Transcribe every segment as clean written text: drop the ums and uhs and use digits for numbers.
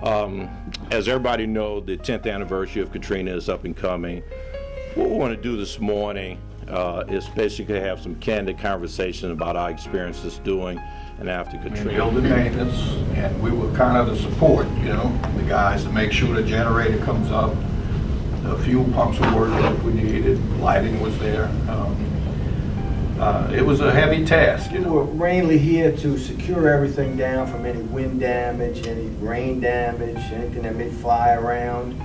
As everybody knows, the 10th anniversary of Katrina is up and coming. What we want to do this morning is basically have some candid conversation about our experiences during and after Katrina. Building maintenance, and we were kind of the support, the guys to make sure the generator comes up, the fuel pumps were working if we needed, lighting was there. It was a heavy task. We were mainly here to secure everything down from any wind damage, any rain damage, anything that may fly around.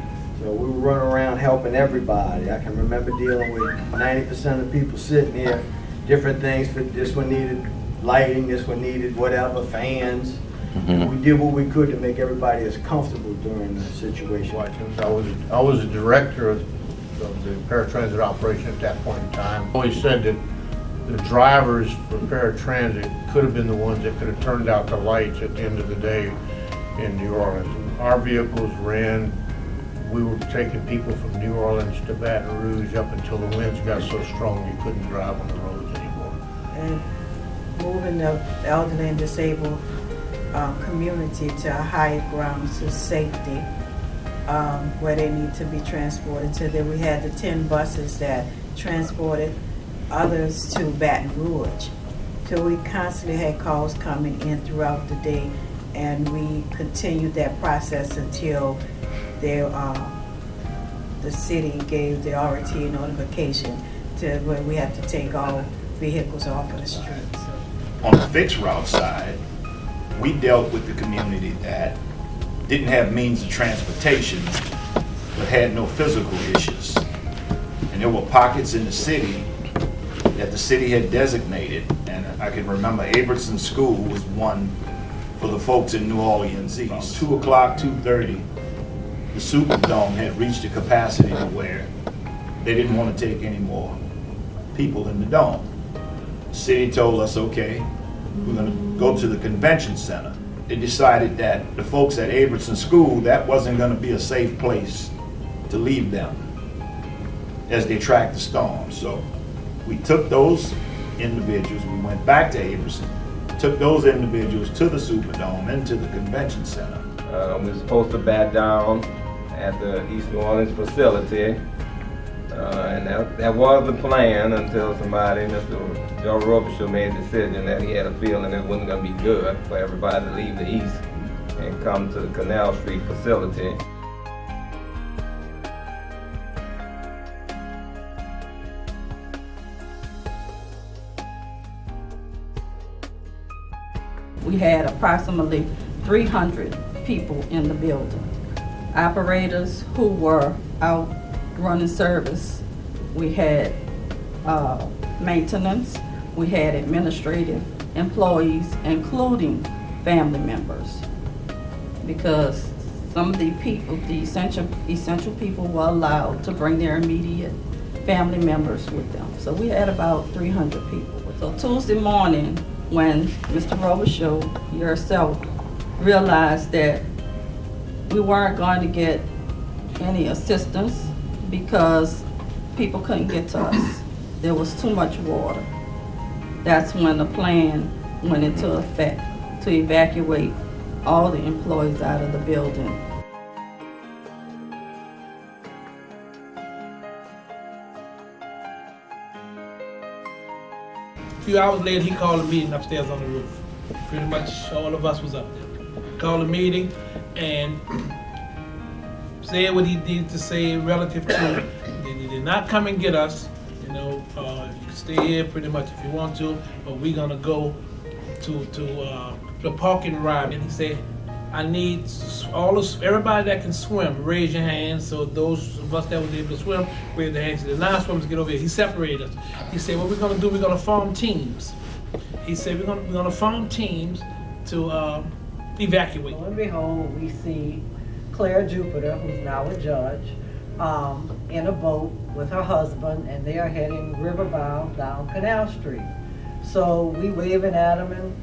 So we were running around helping everybody. I can remember dealing with 90% of the people sitting here, different things. For this one needed lighting, this one needed whatever, fans. Mm-hmm. We did what we could to make everybody as comfortable during the situation. I was the director of the paratransit operation at that point in time. Always said that the drivers for paratransit could have been the ones that could have turned out the lights at the end of the day in New Orleans. Our vehicles ran. We were taking people from New Orleans to Baton Rouge up until the winds got so strong you couldn't drive on the roads anymore. And moving the elderly and disabled community to higher grounds of safety where they need to be transported to. Then we had the 10 buses that transported others to Baton Rouge. So we constantly had calls coming in throughout the day, and we continued that process until the city gave the RTA notification to where we had to take all vehicles off of the streets. On the fixed route side, we dealt with the community that didn't have means of transportation but had no physical issues. And there were pockets in the city that the city had designated, and I can remember Abramson School was one for the folks in New Orleans East. 2 o'clock, 2:30, the Superdome had reached a capacity to where they didn't want to take any more people in the dome. The city told us, okay, we're going to go to the convention center. They decided that the folks at Abramson School, that wasn't going to be a safe place to leave them as they tracked the storm. So we took those individuals, we went back to Abramson, took those individuals to the Superdome, into the convention center. We were supposed to bat down at the East New Orleans facility, and that was the plan until somebody, Mr. Joe Robichaud, made a decision that he had a feeling it wasn't going to be good for everybody to leave the East and come to the Canal Street facility. We had approximately 300 people in the building. Operators who were out running service. We had maintenance. We had administrative employees, including family members. Because some of the people, the essential people, were allowed to bring their immediate family members with them. So we had about 300 people. So Tuesday morning, when Mr. Robichaud, yourself, realized that we weren't going to get any assistance because people couldn't get to us. There was too much water. That's when the plan went into effect to evacuate all the employees out of the building. A few hours later, he called a meeting upstairs on the roof. Pretty much all of us was up there. Called a meeting and said what he needed to say relative to they did not come and get us. You can stay here pretty much if you want to, but we're gonna go to the parking ride. And he said, I need everybody that can swim, raise your hands. So those of us that was able to swim, raise their hands. The non-swimmers get over here. He separated us. He said, what we're gonna do, we're gonna form teams. He said, we're gonna form teams to evacuate. Lo and behold, we see Claire Jupiter, who's now a judge, in a boat with her husband, and they are heading riverbound down Canal Street. So we waving at them and,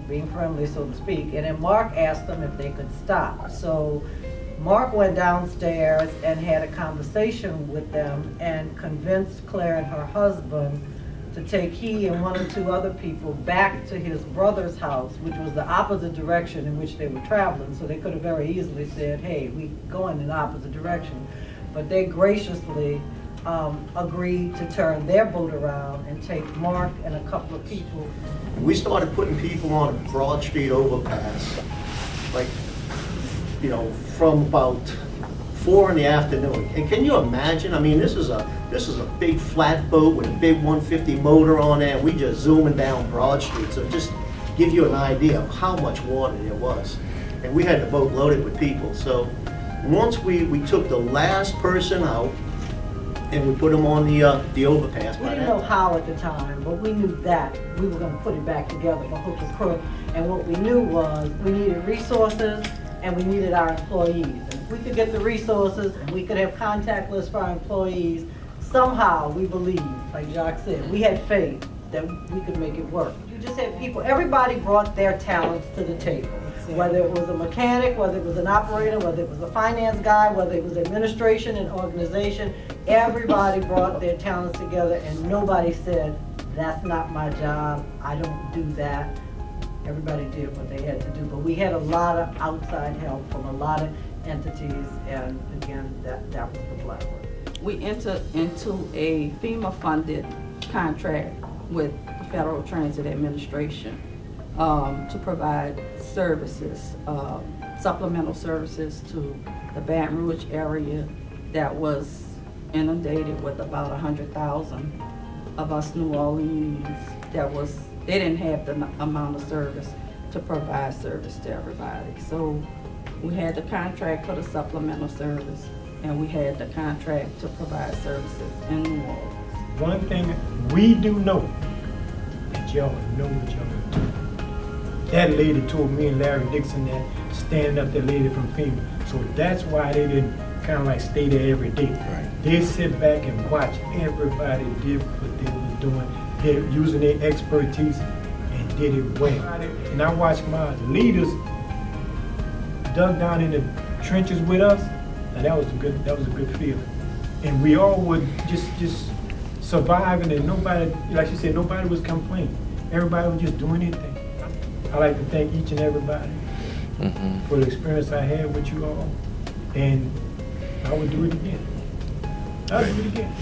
being friendly, so to speak. And then Mark asked them if they could stop. So Mark went downstairs and had a conversation with them and convinced Claire and her husband to take he and 1 or 2 other people back to his brother's house, which was the opposite direction in which they were traveling. So they could have very easily said, hey, we going in the opposite direction. But they graciously agreed to turn their boat around and take Mark and a couple of people. We started putting people on a Broad Street overpass, like, you know, from about 4 in the afternoon. And can you imagine? I mean, this is a big flat boat with a big 150 motor on it, and we just zooming down Broad Street. So just give you an idea of how much water there was. And we had the boat loaded with people. So once we took the last person out, and we put them on the overpass. We didn't know how at the time, but we knew that we were going to put it back together for hook and crook. And what we knew was we needed resources and we needed our employees. And if we could get the resources and we could have contact lists for our employees, somehow we believed, like Jacques said, we had faith that we could make it work. You just had people, everybody brought their talents to the table. Whether it was a mechanic, whether it was an operator, whether it was a finance guy, whether it was administration and organization, everybody brought their talents together and nobody said, that's not my job, I don't do that. Everybody did what they had to do, but we had a lot of outside help from a lot of entities, and again, that was the black work. We entered into a FEMA-funded contract with the Federal Transit Administration to provide services, supplemental services to the Baton Rouge area that was inundated with about 100,000 of us New Orleanians they didn't have the amount of service to provide service to everybody. So we had the contract for the supplemental service, and we had the contract to provide services in New Orleans. One thing we do know, that y'all know what y'all do. That lady told me and Larry Dixon that standing up, that lady from FEMA. So that's why they didn't kind of like stay there every day. Right. They sit back and watch everybody did what they were doing. They're using their expertise and did it well. And I watched my leaders dug down in the trenches with us, and that was a good feeling. And we all would just surviving, and nobody, like she said, nobody was complaining. Everybody was just doing their thing. I like to thank each and everybody for the experience I had with you all, and I would do it again. I would do it again.